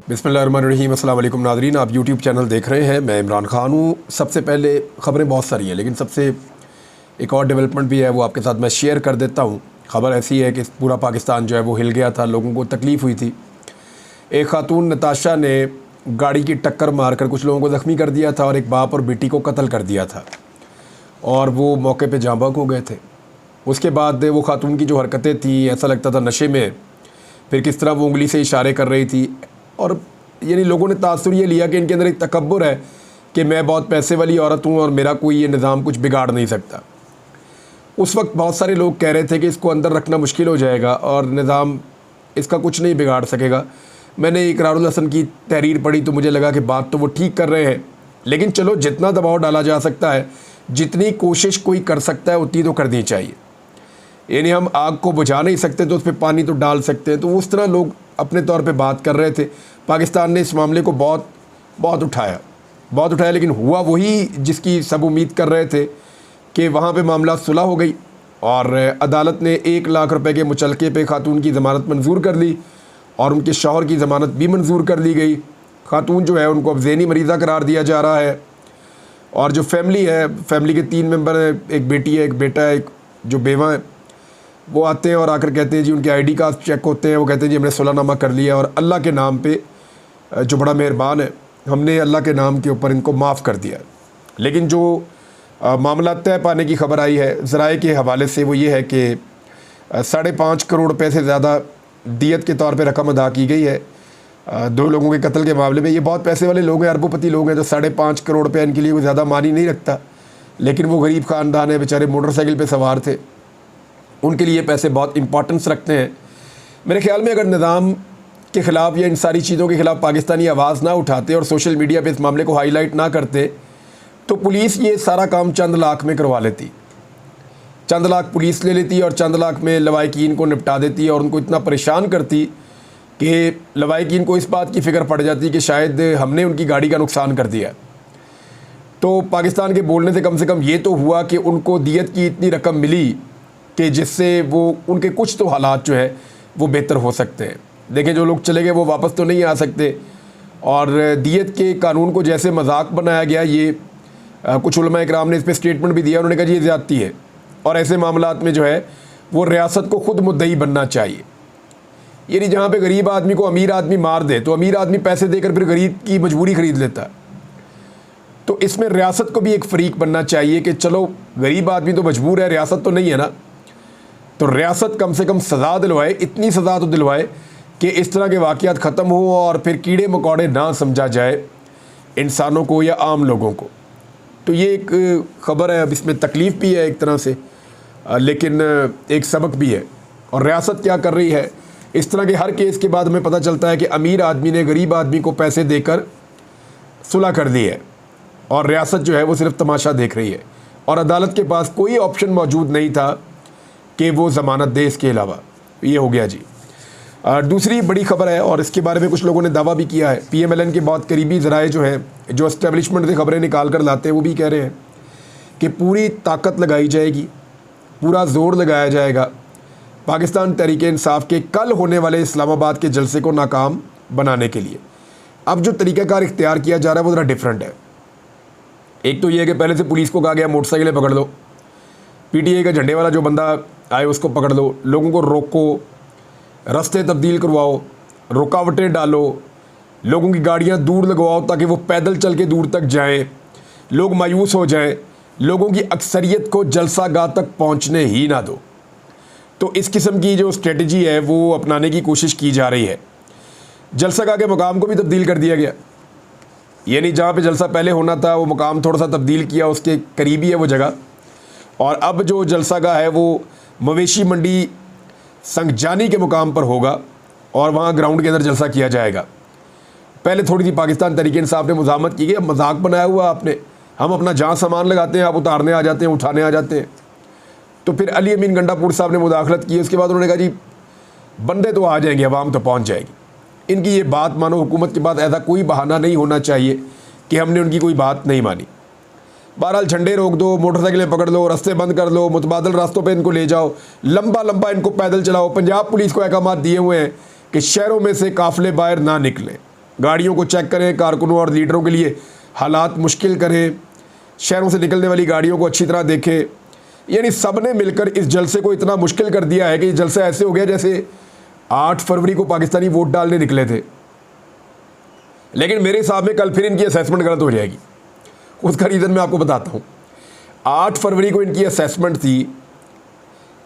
बिस्मिल्लाहिर्रहमानिर्रहीम। अस्सलाम वालेकुम नाज़रीन, आप यूट्यूब चैनल देख रहे हैं। मैं इमरान ख़ान हूँ। सबसे पहले ख़बरें बहुत सारी हैं, लेकिन सबसे एक और डेवलपमेंट भी है, वो आपके साथ मैं शेयर कर देता हूँ। ख़बर ऐसी है कि पूरा पाकिस्तान जो है वो हिल गया था, लोगों को तकलीफ़ हुई थी। एक खातून नताशा ने गाड़ी की टक्कर मारकर कुछ लोगों को ज़ख्मी कर दिया था और एक बाप और बेटी को कत्ल कर दिया था, और वो मौके पे जाँ बहक हो गए थे। उसके बाद वो खातून की जो हरकतें थी, ऐसा लगता था नशे में, फिर किस तरह वो उंगली से इशारे कर रही थी, और यानी लोगों ने तासुर ये लिया कि इनके अंदर एक तकब्बुर है कि मैं बहुत पैसे वाली औरत हूँ और मेरा कोई ये निज़ाम कुछ बिगाड़ नहीं सकता। उस वक्त बहुत सारे लोग कह रहे थे कि इसको अंदर रखना मुश्किल हो जाएगा और निज़ाम इसका कुछ नहीं बिगाड़ सकेगा। मैंने इकरारुल हसन की तहरीर पढ़ी तो मुझे लगा कि बात तो वो ठीक कर रहे हैं, लेकिन चलो जितना दबाव डाला जा सकता है, जितनी कोशिश कोई कर सकता है उतनी तो करनी चाहिए। यानी हम आग को बुझा नहीं सकते तो उस पर पानी तो डाल सकते हैं। तो उस तरह लोग अपने तौर पे बात कर रहे थे। पाकिस्तान ने इस मामले को बहुत उठाया, लेकिन हुआ वही जिसकी सब उम्मीद कर रहे थे कि वहाँ पे मामला सुलह हो गई और अदालत ने 1 लाख रुपए के मुचलके पे खातून की ज़मानत मंजूर कर ली और उनके शौहर की ज़मानत भी मंजूर कर ली गई। खातून जो है उनको अब ज़हनी मरीज़ा करार दिया जा रहा है, और जो फैमिली है, फैमिली के 3 मेंबर हैं, एक बेटी है, एक बेटा है, एक जो बेवा है, वो आते हैं और आकर कहते हैं जी, उनके आईडी कार्ड चेक होते हैं, वो कहते हैं जी हमने सुलहनामा कर लिया और अल्लाह के नाम पे जो बड़ा मेहरबान है, हमने अल्लाह के नाम के ऊपर इनको माफ़ कर दिया। लेकिन जो मामला तय पाने की खबर आई है ज़राए के हवाले से, वो ये है कि 5.5 करोड़ रुपये से ज़्यादा दियत के तौर पे रकम अदा की गई है 2 लोगों के कत्ल के मामले में। ये बहुत पैसे वाले लोग हैं, अरबोपति लोग हैं, तो 5.5 करोड़ रुपये इनके लिए कोई ज़्यादा मानी नहीं रखता, लेकिन वो गरीब ख़ानदान है, बेचारे मोटरसाइकिल पर सवार थे, उनके लिए पैसे बहुत इंपॉर्टेंस रखते हैं। मेरे ख्याल में अगर निज़ाम के ख़िलाफ़ या इन सारी चीज़ों के ख़िलाफ़ पाकिस्तानी आवाज़ ना उठाते और सोशल मीडिया पे इस मामले को हाईलाइट ना करते, तो पुलिस ये सारा काम चंद लाख में करवा लेती। चंद लाख पुलिस ले लेती और चंद लाख में लवाहिकीन को निपटा देती और उनको इतना परेशान करती कि लवाहिकीन को इस बात की फ़िक्र पड़ जाती कि शायद हमने उनकी गाड़ी का नुकसान कर दिया। तो पाकिस्तान के बोलने से कम ये तो हुआ कि उनको दियत की इतनी रकम मिली कि जिससे वो उनके कुछ तो हालात जो है वो बेहतर हो सकते हैं। देखें, जो लोग चले गए वो वापस तो नहीं आ सकते, और दियत के कानून को जैसे मजाक बनाया गया, ये कुछ उलमा इकराम ने इस पर स्टेटमेंट भी दिया। उन्होंने कहा जी ये ज़्यादती है, और ऐसे मामलात में जो है वो रियासत को ख़ुद मुद्दई बनना चाहिए। यानी जहाँ पे गरीब आदमी को अमीर आदमी मार दे तो अमीर आदमी पैसे देकर फिर गरीब की मजबूरी ख़रीद लेता है। तो इसमें रियासत को भी एक फ़रीक बनना चाहिए कि चलो गरीब आदमी तो मजबूर है, रियासत तो नहीं है ना, तो रियासत कम से कम सज़ा दिलवाए, इतनी सज़ा तो दिलवाए कि इस तरह के वाक़यात ख़त्म हो और फिर कीड़े मकोड़े ना समझा जाए इंसानों को या आम लोगों को। तो ये एक ख़बर है, अब इसमें तकलीफ़ भी है एक तरह से, लेकिन एक सबक भी है। और रियासत क्या कर रही है, इस तरह के हर केस के बाद हमें पता चलता है कि अमीर आदमी ने गरीब आदमी को पैसे देकर सुलह कर दी है, और रियासत जो है वो सिर्फ तमाशा देख रही है, और अदालत के पास कोई ऑप्शन मौजूद नहीं था कि वो ज़मानत दे। इसके अलावा ये हो गया जी। दूसरी बड़ी ख़बर है, और इसके बारे में कुछ लोगों ने दावा भी किया है, PMLN के बहुत करीबी ज़राए जो हैं, जो इस्टेब्लिशमेंट से ख़बरें निकाल कर लाते हैं, वो भी कह रहे हैं कि पूरी ताकत लगाई जाएगी, पूरा ज़ोर लगाया जाएगा पाकिस्तान तहरीक-ए-इंसाफ़ के कल होने वाले इस्लामाबाद के जलसे को नाकाम बनाने के लिए। अब जो तरीक़ाकार इख्तियार किया जा रहा है वो ज़रा डिफरेंट है। एक तो ये है कि पहले से पुलिस को कहा गया मोटरसाइकिलें पकड़ लो, PTA का झंडे वाला जो बंदा आए उसको पकड़ लो, लोगों को रोको, रास्ते तब्दील करवाओ, रुकावटें डालो, लोगों की गाड़ियां दूर लगवाओ ताकि वो पैदल चल के दूर तक जाएं, लोग मायूस हो जाएं, लोगों की अक्सरियत को जलसागाह तक पहुंचने ही ना दो। तो इस किस्म की जो स्ट्रेटजी है वो अपनाने की कोशिश की जा रही है। जलसागाह के मकाम को भी तब्दील कर दिया गया, यानी जहाँ पे जलसा पहले होना था वो मकाम थोड़ा सा तब्दील किया, उसके करीबी है वो जगह, और अब जो जलसागाह है वो मवेशी मंडी संगजानी के मुकाम पर होगा और वहाँ ग्राउंड के अंदर जलसा किया जाएगा। पहले थोड़ी सी पाकिस्तान तहरीक-ए-इंसाफ़ ने मुज़ाहमत की कि मजाक बनाया हुआ आपने, हम अपना जहाँ सामान लगाते हैं आप उतारने आ जाते हैं, उठाने आ जाते हैं। तो फिर अली अमीन गंडापुर साहब ने मुदाखलत की, उसके बाद उन्होंने कहा जी बंदे तो आ जाएंगे, अवाम तो पहुँच जाएगी। इनकी ये बात मानो, हुकूमत के बाद ऐसा कोई बहाना नहीं होना चाहिए कि हमने उनकी कोई बात नहीं मानी। बहरहाल झंडे रोक दो, मोटरसाइकिलें पकड़ लो, रास्ते बंद कर लो, मुतबादल रास्तों पे इनको ले जाओ, लंबा इनको पैदल चलाओ। पंजाब पुलिस को अहकामात दिए हुए हैं कि शहरों में से काफ़िले बाहर ना निकलें। गाड़ियों को चेक करें, कारकुनों और लीडरों के लिए हालात मुश्किल करें, शहरों से निकलने वाली गाड़ियों को अच्छी तरह देखें। यानी सब ने मिलकर इस जलसे को इतना मुश्किल कर दिया है कि ये जलसा ऐसे हो गया जैसे 8 फरवरी को पाकिस्तानी वोट डालने निकले थे। लेकिन मेरे हिसाब में कल फिर इनकी असेसमेंट गलत हो जाएगी। उसका रीज़न मैं आपको बताता हूँ। 8 फरवरी को इनकी असेसमेंट थी,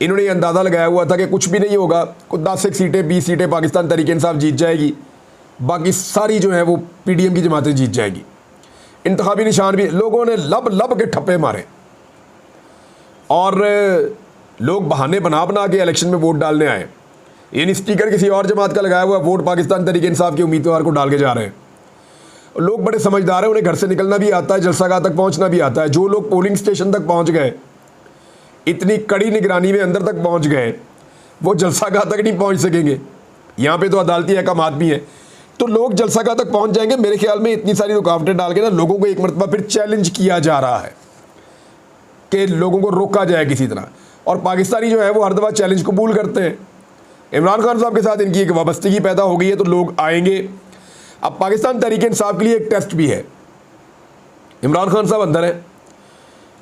इन्होंने अंदाज़ा लगाया हुआ था कि कुछ भी नहीं होगा, कुछ 10 सीटें 20 सीटें पाकिस्तान तहरीक-ए-इंसाफ जीत जाएगी, बाकी सारी जो है वो PDM की जमातें जीत जाएगी। इंतखाबी निशान भी लोगों ने लब लब के ठप्पे मारे और लोग बहाने बना बना के इलेक्शन में वोट डालने आए। यानी स्पीकर किसी और जमात का लगाया हुआ वोट पाकिस्तान तहरीक-ए-इंसाफ के उम्मीदवार को डाल के जा रहे हैं। लोग बड़े समझदार हैं, उन्हें घर से निकलना भी आता है, जलसागाह तक पहुंचना भी आता है। जो लोग पोलिंग स्टेशन तक पहुंच गए, इतनी कड़ी निगरानी में अंदर तक पहुंच गए, वो जलसागाह तक नहीं पहुंच सकेंगे। यहाँ पे तो अदालती अहकामात भी हैं, तो लोग जलसागाह तक पहुंच जाएंगे। मेरे ख्याल में इतनी सारी रुकावटें डाल के ना लोगों को एक मरतबा फिर चैलेंज किया जा रहा है कि लोगों को रोका जाए किसी तरह। और पाकिस्तानी जो है वो हर दफ़ा चैलेंज कबूल करते हैं। इमरान खान साहब के साथ इनकी एक वाबस्तगी पैदा हो गई है, तो लोग आएंगे। अब पाकिस्तान तहरीक-ए-इंसाफ के लिए एक टेस्ट भी है। इमरान खान साहब अंदर है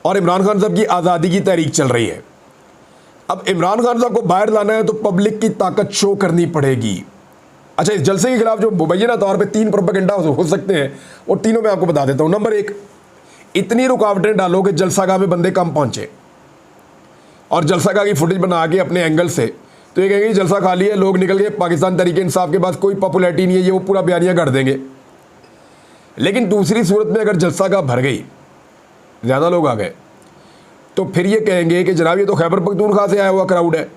और इमरान खान साहब की आज़ादी की तहरीक चल रही है। अब इमरान खान साहब को बाहर लाना है तो पब्लिक की ताकत शो करनी पड़ेगी। अच्छा, इस जलसे के खिलाफ जो मुबैना तौर पे 3 प्रोपेगेंडा हो सकते हैं, वो तीनों मैं आपको बता देता हूँ। नंबर 1, इतनी रुकावटें डालो कि जलसागाह में बंदे कम पहुँचे और जलसागाह की फुटेज बना के अपने एंगल से, तो ये कहेंगे जलसा खाली है, लोग निकल गए, पाकिस्तान तहरीक-ए-इंसाफ के पास कोई पॉपुलैरिटी नहीं है, ये वो पूरा बयानिया कर देंगे। लेकिन दूसरी सूरत में अगर जलसागाह भर गई, ज़्यादा लोग आ गए, तो फिर ये कहेंगे कि जनाब ये तो खैबर पख्तूनख्वा से आया हुआ क्राउड है।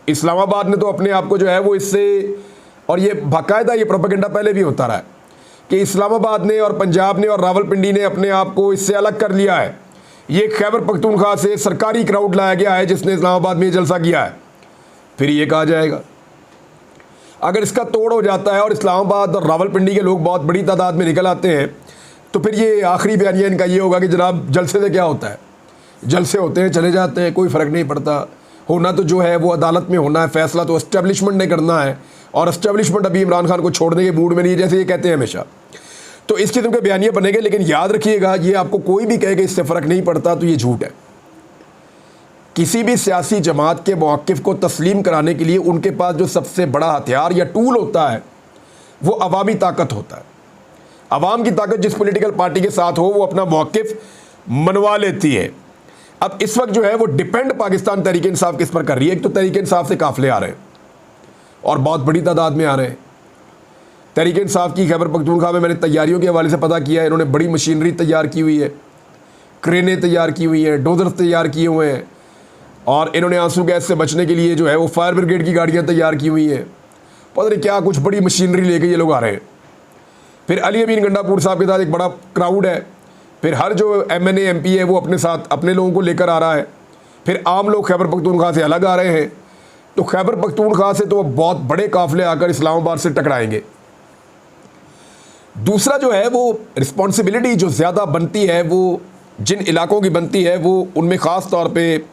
इस्लामाबाद ने तो अपने आप को जो है वो इससे, और ये बाकायदा ये प्रोपेगेंडा पहले भी होता रहा है कि इस्लामाबाद ने और पंजाब ने और रावलपिंडी ने अपने आप को इससे अलग कर लिया है। ये खैबर पख्तूनख्वा से सरकारी क्राउड लाया गया है जिसने इस्लामाबाद में जलसा किया है। फिर ये कहा जाएगा, अगर इसका तोड़ हो जाता है और इस्लामाबाद और रावलपिंडी के लोग बहुत बड़ी तादाद में निकल आते हैं, तो फिर ये आखिरी बयानिया इनका ये होगा कि जनाब जलसे से क्या होता है, जलसे होते हैं चले जाते हैं, कोई फ़र्क नहीं पड़ता। होना तो जो है वो अदालत में होना है, फैसला तो एस्टेब्लिशमेंट ने करना है, और एस्टेब्लिशमेंट अभी इमरान खान को छोड़ने के मूड में नहीं है, जैसे ये कहते हैं हमेशा। तो इस किस्म के बयानिया बनेंगे। लेकिन याद रखिएगा, ये आपको कोई भी कहे कि इससे फ़र्क नहीं पड़ता तो ये झूठ है। किसी भी सियासी जमात के मौक़िफ़ को तस्लीम कराने के लिए उनके पास जो सबसे बड़ा हथियार या टूल होता है वो अवामी ताकत होता है। अवाम की ताकत जिस पॉलिटिकल पार्टी के साथ हो वो अपना मौक़िफ़ मनवा लेती है। अब इस वक्त जो है वो डिपेंड पाकिस्तान तहरीक-ए-इंसाफ किस पर कर रही है। एक तो तहरीक-ए-इंसाफ से काफ़िले आ रहे हैं और बहुत बड़ी तादाद में आ रहे हैं। तहरीक-ए-इंसाफ की खैबर पख्तूनख्वा में मैंने तैयारियों के हवाले से पता किया है, इन्होंने बड़ी मशीनरी तैयार की हुई है, क्रेनें तैयार की हुई हैं, डोजर तैयार किए हुए हैं, और इन्होंने आंसू गैस से बचने के लिए जो है वो फायर ब्रिगेड की गाड़ियाँ तैयार की हुई हैं। पता नहीं क्या कुछ बड़ी मशीनरी लेके ये लोग आ रहे हैं। फिर अली अमीन गंडापुर साहब के साथ एक बड़ा क्राउड है। फिर हर जो MNA MP है वो अपने साथ अपने लोगों को लेकर आ रहा है। फिर आम लोग खैबर पख्तूनख्वा से अलग आ रहे हैं। तो खैबर पख्तूनख्वा से तो बहुत बड़े काफ़िले आकर इस्लामाबाद से टकराएंगे। दूसरा जो है वो रिस्पॉन्सिबिलिटी जो ज़्यादा बनती है वो जिन इलाकों की बनती है, वो उनमें ख़ास तौर पे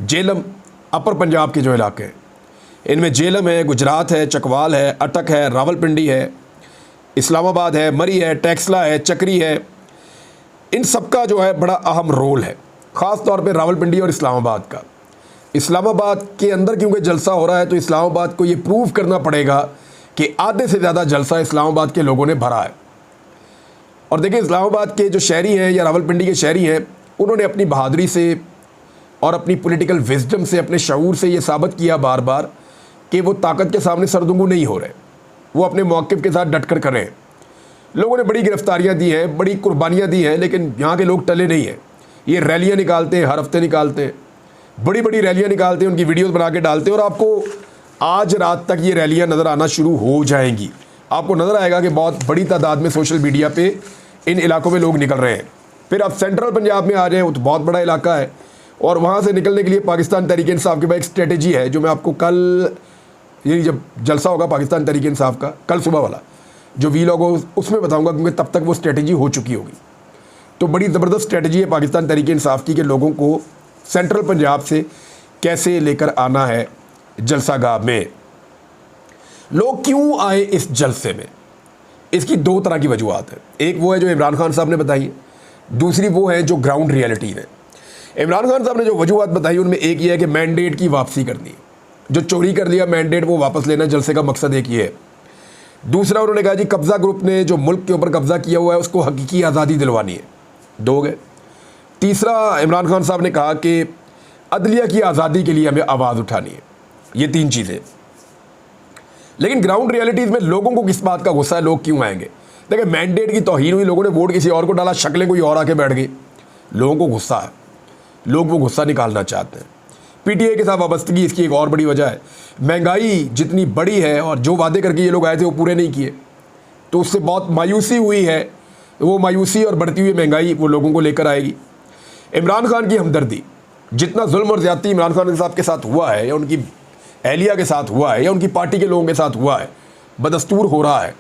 जेलम, अपर पंजाब के जो इलाके हैं, इनमें जेलम है, गुजरात है, चकवाल है, अटक है, रावलपिंडी है, इस्लामाबाद है, मरी है, टैक्सला है, चक्री है। इन सब का जो है बड़ा अहम रोल है, ख़ास तौर पे रावलपिंडी और इस्लामाबाद का। इस्लामाबाद के अंदर क्योंकि जलसा हो रहा है तो इस्लामाबाद को ये प्रूव करना पड़ेगा कि आधे से ज़्यादा जलसा इस्लामाबाद के लोगों ने भरा है। और देखिए, इस्लामाबाद के जो शहरी हैं या रावलपिंडी के शहरी हैं, उन्होंने अपनी बहादुरी से और अपनी पॉलिटिकल विजडम से, अपने शऊर से ये साबित किया बार बार कि वो ताकत के सामने सरदुंगू नहीं हो रहे, वो अपने मौक़िफ़ के साथ डटकर करें। लोगों ने बड़ी गिरफ्तारियां दी हैं, बड़ी कुर्बानियां दी हैं, लेकिन यहाँ के लोग टले नहीं हैं। ये रैलियां निकालते हैं, हर हफ्ते निकालते हैं, बड़ी बड़ी रैलियां निकालते हैं, उनकी वीडियोस बना के डालते हैं, और आपको आज रात तक ये रैलियां नज़र आना शुरू हो जाएंगी। आपको नज़र आएगा कि बहुत बड़ी तादाद में सोशल मीडिया पे इन इलाकों में लोग निकल रहे हैं। फिर आप सेंट्रल पंजाब में आ जाएँ, वो तो बहुत बड़ा इलाका है, और वहाँ से निकलने के लिए पाकिस्तान तहरीक-ए-इंसाफ के पास एक स्ट्रेटजी है, जो मैं आपको कल, ये जब जलसा होगा पाकिस्तान तहरीक-ए-इंसाफ का, कल सुबह वाला जो वीलॉग हो उसमें बताऊंगा, क्योंकि तब तक वो स्ट्रेटजी हो चुकी होगी। तो बड़ी ज़बरदस्त स्ट्रेटजी है पाकिस्तान तहरीक-ए-इंसाफ की कि लोगों को सेंट्रल पंजाब से कैसे लेकर आना है जलसागाह में। लोग क्यों आए इस जलसे में? इसकी दो तरह की वजूहत है। एक वो है जो इमरान खान साहब ने बताई है, दूसरी वो है जो ग्राउंड रियलिटी है। इमरान खान साहब ने जो वजूहत बताई उनमें एक ये है कि मैंडेट की वापसी करनी है, जो चोरी कर लिया मैंडेट वो वापस लेना, जलसे का मकसद एक ये है। दूसरा उन्होंने कहा जी कब्ज़ा ग्रुप ने जो मुल्क के ऊपर कब्ज़ा किया हुआ है उसको हकीकी आज़ादी दिलवानी है, दो हो गए। तीसरा इमरान खान साहब ने कहा कि अदलिया की आज़ादी के लिए हमें आवाज़ उठानी है। ये तीन चीज़ें। लेकिन ग्राउंड रियलिटीज़ में लोगों को किस बात का गुस्सा है, लोग क्यों आएंगे? देखिए मैंडेट की तौहीन हुई, लोगों ने वोट किसी और को डाला, शक्लें कोई और आके बैठ गई, लोगों को गुस्सा है, लोग वो गुस्सा निकालना चाहते हैं। पीटीआई के साथ वाबस्तगी इसकी एक और बड़ी वजह है, महंगाई जितनी बड़ी है और जो वादे करके ये लोग आए थे वो पूरे नहीं किए, तो उससे बहुत मायूसी हुई है। वो मायूसी और बढ़ती हुई महंगाई वो लोगों को लेकर आएगी। इमरान खान की हमदर्दी, जितना जुल्म और ज़्यादती इमरान खान साहब के साथ हुआ है या उनकी एहलिया के साथ हुआ है या उनकी पार्टी के लोगों के साथ हुआ है, बदस्तूर हो रहा है,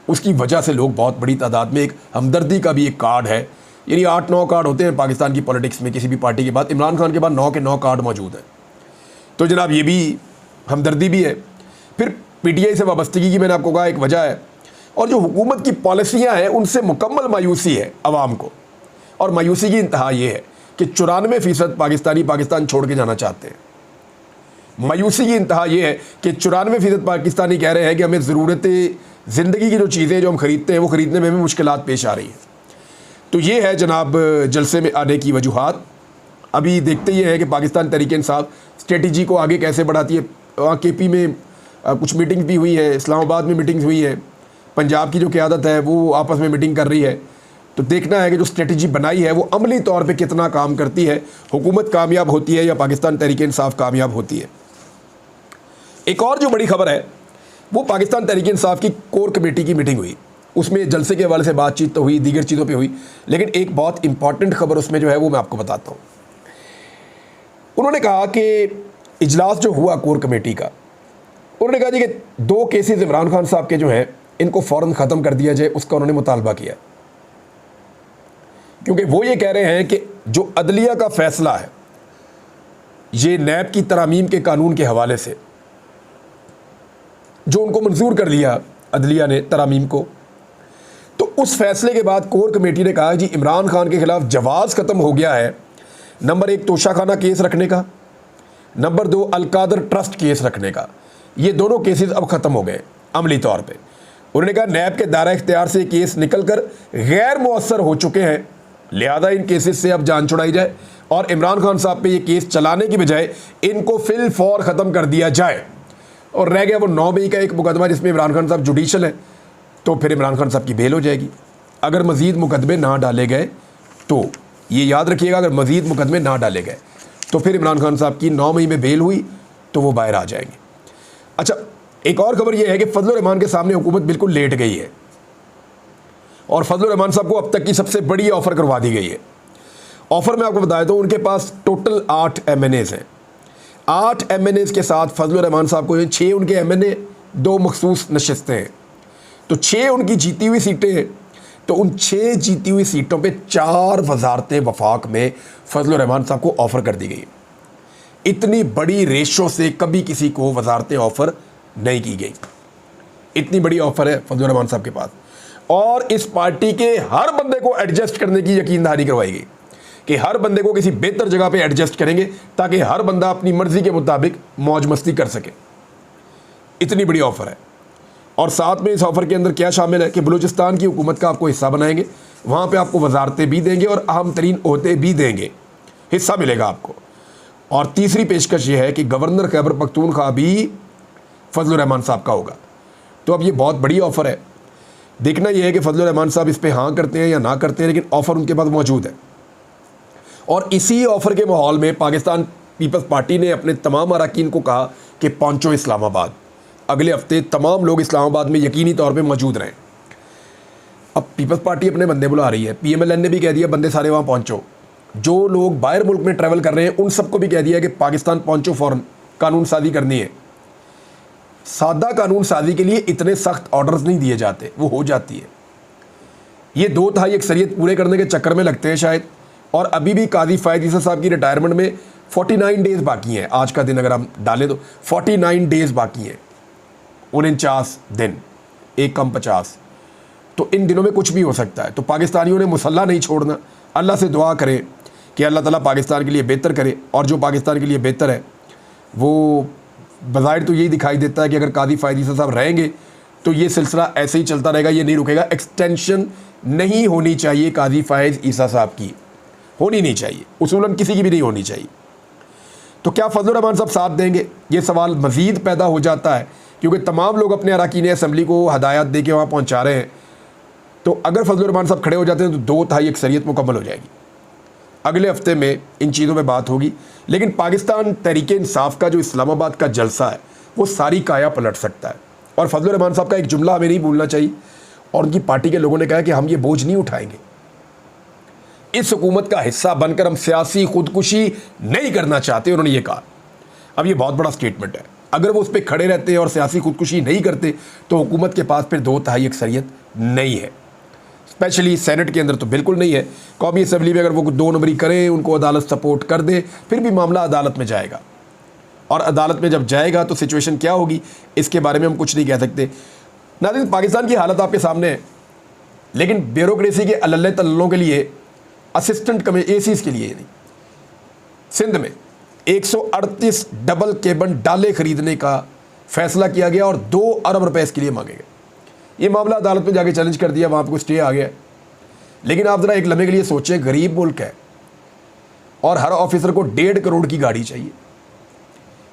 उसकी वजह से लोग बहुत बड़ी तादाद में, एक हमदर्दी का भी एक कार्ड है, यानी 8-9 कार्ड होते हैं पाकिस्तान की पॉलिटिक्स में किसी भी पार्टी के बाद, इमरान खान के बाद 9 के 9 कार्ड मौजूद हैं। तो जनाब ये भी हमदर्दी भी है। फिर पीटीआई से वाबस्तगी की मैंने आपको कहा एक वजह है, और जो हुकूमत की पॉलिसियाँ हैं उनसे मुकम्मल मायूसी है आवाम को, और मायूसी की इंतहा ये है कि 94% पाकिस्तानी पाकिस्तान छोड़ के जाना चाहते हैं। मायूसी की इंतहा ये है कि 94% पाकिस्तानी कह रहे हैं कि हमें ज़रूरतें ज़िंदगी की जो चीज़ें जो हम ख़रीदते हैं वो ख़रीदने में भी मुश्किलात पेश आ रही हैं। तो ये है जनाब जलसे में आने की वजूहात। अभी देखते ये है कि पाकिस्तान तहरीक-ए-इंसाफ स्ट्रेटजी को आगे कैसे बढ़ाती है। वहाँ केपी में कुछ मीटिंग्स भी हुई है, इस्लामाबाद में मीटिंग्स हुई है, पंजाब की जो क़यादत है वो आपस में मीटिंग कर रही है। तो देखना है कि जो स्ट्रेटजी बनाई है वो अमली तौर पे कितना काम करती है, हुकूमत कामयाब होती है या पाकिस्तान तहरीक-ए-इंसाफ कामयाब होती है। एक और जो बड़ी खबर है वो पाकिस्तान तहरीक-ए-इंसाफ की कोर कमेटी की मीटिंग हुई, उसमें जलसे के हवाले से बातचीत तो हुई, दीगर चीज़ों पे हुई, लेकिन एक बहुत इंपॉर्टेंट खबर उसमें जो है वो मैं आपको बताता हूँ। उन्होंने कहा कि इजलास जो हुआ कोर कमेटी का, उन्होंने कहा जी कि 2 केसेस इमरान खान साहब के जो हैं इनको फ़ौरन ख़त्म कर दिया जाए, उसका उन्होंने मुतालबा किया, क्योंकि वो ये कह रहे हैं कि जो अदलिया का फ़ैसला है ये नैब की तरामीम के कानून के हवाले से जो उनको मंजूर कर लिया अदलिया ने तरामीम को, तो उस फैसले के बाद कोर कमेटी ने कहा जी इमरान खान के ख़िलाफ़ जवाज़ ख़त्म हो गया है, नंबर 1 तोशाखाना केस रखने का, नंबर 2 अलकादर ट्रस्ट केस रखने का। ये दोनों केसेस अब ख़त्म हो गए अमली तौर पे। उन्होंने कहा नैब के दायरा इख्तियार से केस निकल कर गैर मुअस्सर हो चुके हैं, लिहाजा इन केसेस से अब जान छुड़ाई जाए और इमरान खान साहब पे ये केस चलाने की बजाय इनको फिल फौर ख़त्म कर दिया जाए। और रह गया वो 9 मई का एक मुकदमा जिसमें इमरान खान साहब जुडिशल है, तो फिर इमरान खान साहब की बेल हो जाएगी। अगर मज़ीद मुकदमे ना डाले गए तो ये याद रखिएगा, अगर मज़ीद मुकदमे ना डाले गए तो फिर इमरान खान साहब की 9 मई में बेल हुई तो वो बाहर आ जाएंगे। अच्छा, एक और खबर ये है कि फजलुर रहमान के सामने हुकूमत बिल्कुल लेट गई है और फजलुर रहमान साहब को अब तक की सबसे बड़ी ऑफ़र करवा दी गई है। ऑफ़र में आपको बताया तो उनके पास टोटल 8 MNAs हैं। 8 MNAs के साथ फजलुर रहमान साहब को 6 उनके MNA, 2 मखसूस नशस्तें हैं, तो 6 उनकी जीती हुई सीटें हैं। तो उन 6 जीती हुई सीटों पे 4 वजारतें वफाक में फजलुर रहमान साहब को ऑफ़र कर दी गई। इतनी बड़ी रेशो से कभी किसी को वजारतें ऑफ़र नहीं की गई, इतनी बड़ी ऑफ़र है फजलुर रहमान साहब के पास। और इस पार्टी के हर बंदे को एडजस्ट करने की यकीनदारी करवाई गई कि हर बंदे को किसी बेहतर जगह पे एडजस्ट करेंगे ताकि हर बंदा अपनी मर्ज़ी के मुताबिक मौज मस्ती कर सके। इतनी बड़ी ऑफ़र है। और साथ में इस ऑफ़र के अंदर क्या शामिल है कि बलूचिस्तान की हुकूमत का आपको हिस्सा बनाएंगे, वहाँ पे आपको वजारतें भी देंगे और अहम तरीन ओहदे भी देंगे, हिस्सा मिलेगा आपको। और तीसरी पेशकश ये है कि गवर्नर खैबर पख्तूनख्वा भी फजलुर रहमान साहब का होगा। तो अब ये बहुत बड़ी ऑफ़र है। देखना यह है कि फजलुर रहमान साहब इस पर हाँ करते हैं या ना करते हैं, लेकिन ऑफ़र उनके पास मौजूद है। और इसी ऑफ़र के माहौल में पाकिस्तान पीपल्स पार्टी ने अपने तमाम अरकान को कहा कि पहुँचो इस्लामाबाद, अगले हफ्ते तमाम लोग इस्लामाबाद में यकीनी तौर पे मौजूद रहें। अब पीपल्स पार्टी अपने बंदे बुला रही है, PMLN ने भी कह दिया बंदे सारे वहाँ पहुँचो। जो लोग बाहर मुल्क में ट्रैवल कर रहे हैं उन सबको भी कह दिया कि पाकिस्तान पहुँचो, फ़ौरन कानून साजी करनी है। सादा कानून साजी के लिए इतने सख्त ऑर्डर्स नहीं दिए जाते, वो हो जाती है। ये 2 तिहाई अक्सरियत पूरे करने के चक्कर में लगते हैं शायद। और अभी भी काजी फ़ायद ईसा साहब की रिटायरमेंट में 49 डेज़ बाकी हैं। आज का दिन अगर हम डालें तो 49 डेज़ बाकी हैं, 49 दिन, 1 कम 50। तो इन दिनों में कुछ भी हो सकता है। तो पाकिस्तानियों ने मुसल्ला नहीं छोड़ना, अल्लाह से दुआ करें कि अल्लाह ताला पाकिस्तान के लिए बेहतर करे, और जो पाकिस्तान के लिए बेहतर है वो बज़ाहिर तो यही दिखाई देता है कि अगर काजी फ़ायद ईसा साहब रहेंगे तो ये सिलसिला ऐसे ही चलता रहेगा, ये नहीं रुकेगा। एक्सटेंशन नहीं होनी चाहिए काजी फ़ायद ईसा साहब की, होनी नहीं चाहिए, उसूलन किसी की भी नहीं होनी चाहिए। तो क्या फजलुर रहमान साहब साथ देंगे, ये सवाल मज़ीद पैदा हो जाता है, क्योंकि तमाम लोग अपने अरकान असम्बली को हदायत दे के वहाँ पहुँचा रहे हैं। तो अगर फजलुर रहमान साहब खड़े हो जाते हैं तो 2/3 अक्सरियत मुकम्मल हो जाएगी। अगले हफ्ते में इन चीज़ों पे बात होगी, लेकिन पाकिस्तान तहरीक इंसाफ का जो इस्लामाबाद का जलसा है वो सारी काया पलट सकता है। और फजलुर रहमान साहब का एक जुमला हमें नहीं भूलना चाहिए, और उनकी पार्टी के लोगों ने कहा कि हम ये बोझ नहीं उठाएंगे, इस हुकूमत का हिस्सा बनकर हम सियासी खुदकुशी नहीं करना चाहते, उन्होंने ये कहा। अब ये बहुत बड़ा स्टेटमेंट है, अगर वो उस पर खड़े रहते और सियासी खुदकुशी नहीं करते तो हुकूमत के पास फिर 2/3 अक्सरियत नहीं है, स्पेशली सेनेट के अंदर तो बिल्कुल नहीं है। कौमी असम्बली में अगर वो 2 नंबरी करें, उनको अदालत सपोर्ट कर दे, फिर भी मामला अदालत में जाएगा, और अदालत में जब जाएगा तो सिचुएशन क्या होगी इसके बारे में हम कुछ नहीं कह सकते। नाज़रीन, पाकिस्तान की हालत आपके सामने है, लेकिन ब्यूरोक्रेसी के अल्ले तल्लों के लिए, असिस्टेंट एसीज के लिए नहीं, सिंध में 138 डबल केबल डाले खरीदने का फैसला किया गया और 2 अरब रुपए इसके लिए मांगे गए। ये मामला अदालत में जाके चैलेंज कर दिया, वहाँ पर स्टे आ गया। लेकिन आप ज़रा एक लम्हे के लिए सोचें, गरीब मुल्क है और हर ऑफिसर को 1.5 करोड़ की गाड़ी चाहिए,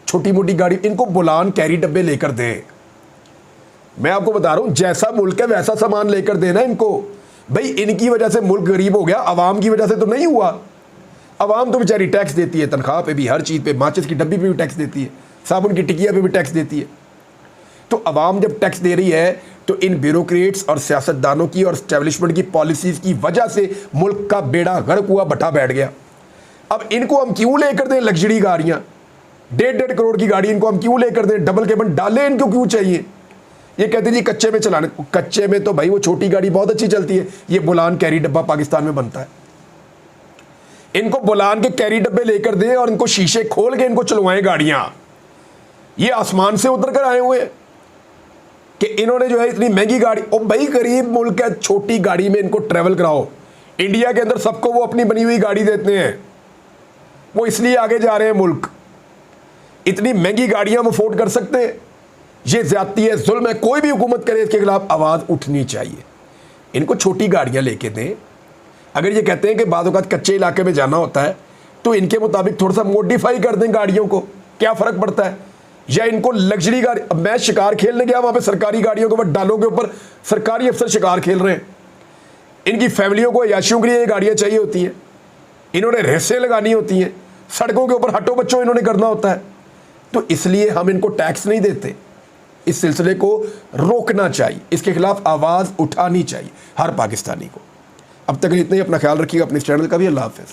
छोटी मोटी गाड़ी, इनको बुलान कैरी डब्बे लेकर दें। मैं आपको बता रहा हूँ, जैसा मुल्क है वैसा सामान लेकर देना इनको। भाई इनकी वजह से मुल्क गरीब हो गया, अवाम की वजह से तो नहीं हुआ। अवाम तो बेचारी टैक्स देती है, तनख्वाह पे भी, हर चीज़ पे, माचिस की डब्बी पे भी टैक्स देती है, साबुन की टिकिया पे भी टैक्स देती है। तो अवाम जब टैक्स दे रही है तो इन ब्यूरोक्रेट्स और सियासतदानों की और स्टैब्लिशमेंट की पॉलिसीज़ की वजह से मुल्क का बेड़ा गर्क हुआ, बटा बैठ गया। अब इनको हम क्यों लेकर दें लग्जरी गाड़ियाँ, 1.5 करोड़ की गाड़ी इनको हम क्यों लेकर दें, डबल केबल डाले इनको क्यों चाहिए? ये कहते जी कच्चे में चलाने, कच्चे में तो भाई वो छोटी गाड़ी बहुत अच्छी चलती है, ये बुलान कैरी डब्बा पाकिस्तान में बनता है। इनको बुलान के कैरी डब्बे लेकर दें और इनको शीशे खोल के इनको चलवाएं गाड़ियां। ये आसमान से उतर कर आए हुए हैं कि इन्होंने जो है इतनी महंगी गाड़ी, ओ भाई गरीब मुल्क है, छोटी गाड़ी में इनको ट्रेवल कराओ। इंडिया के अंदर सबको वो अपनी बनी हुई गाड़ी देते हैं, वो इसलिए आगे जा रहे हैं मुल्क। इतनी महंगी गाड़ियां हम अफोर्ड कर सकते हैं? ये ज्यादती है, जुल्म है, कोई भी हुकूमत करे इसके खिलाफ आवाज़ उठनी चाहिए। इनको छोटी गाड़ियां लेके दें। अगर ये कहते हैं कि बाद औक़ात कच्चे इलाके में जाना होता है तो इनके मुताबिक थोड़ा सा मॉडिफाई कर दें गाड़ियों को, क्या फ़र्क पड़ता है? या इनको लग्जरी गाड़ी, अब मैं शिकार खेलने गया, वहाँ पे सरकारी गाड़ियों के ऊपर, डालों के ऊपर सरकारी अफसर शिकार खेल रहे हैं। इनकी फैमिलियों को, अयाशियों के लिए ये गाड़ियाँ चाहिए होती हैं, इन्होंने रेसें लगानी होती हैं, सड़कों के ऊपर हटो बच्चों इन्होंने करना होता है। तो इसलिए हम इनको टैक्स नहीं देते। इस सिलसिले को रोकना चाहिए, इसके खिलाफ आवाज़ उठानी चाहिए हर पाकिस्तानी को। अब तक इतना ही, अपना ख्याल रखिएगा, अपने इस चैनल का भी। अल्लाह हाफ़िज़।